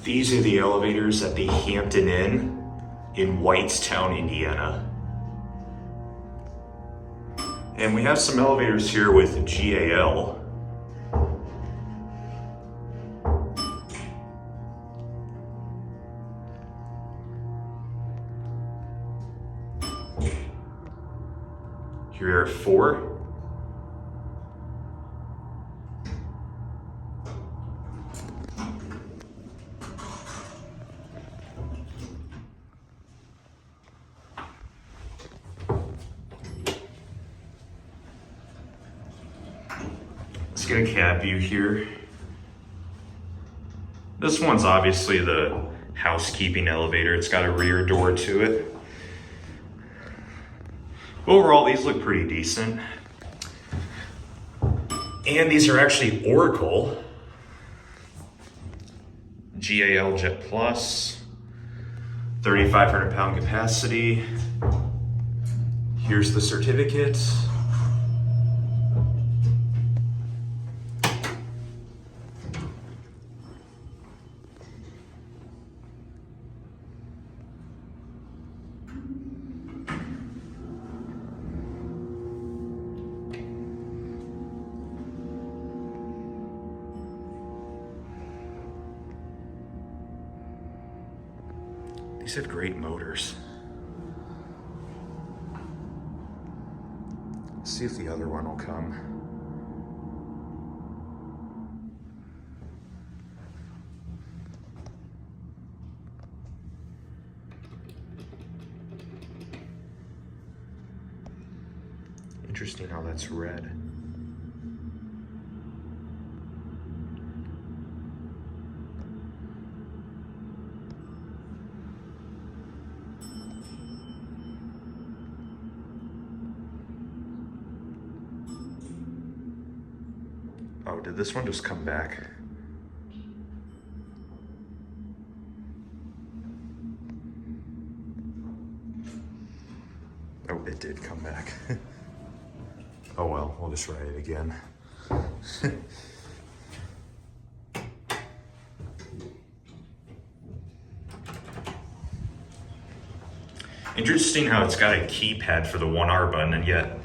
These are the elevators at the Hampton Inn in Whitestown, Indiana. And we have some elevators here with GAL. Here are 4. Let's get a cab view here. This one's obviously the housekeeping elevator. It's got a rear door to it. Overall, these look pretty decent. And these are actually Oracle. GAL JetPlus. 3,500 pound capacity. Here's the certificate. These have great motors. Let's see if the other one will come. Interesting how that's red. Oh, did this one just come back? Oh, it did come back. Oh well, we'll just write it again. Interesting how it's got a keypad for the 1R button and yet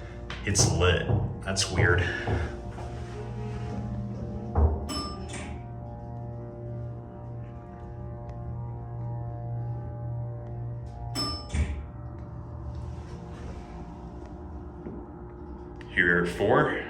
it's lit. That's weird. Here are 4.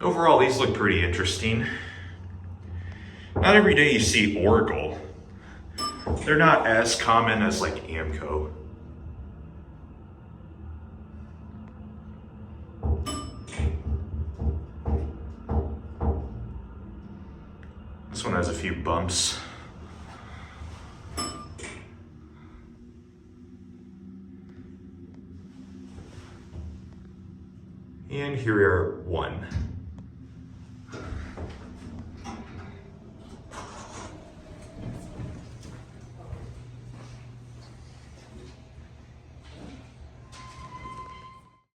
Overall, these look pretty interesting. Not every day you see Oracle. They're not as common as like Amco. This one has a few bumps. And here are 1.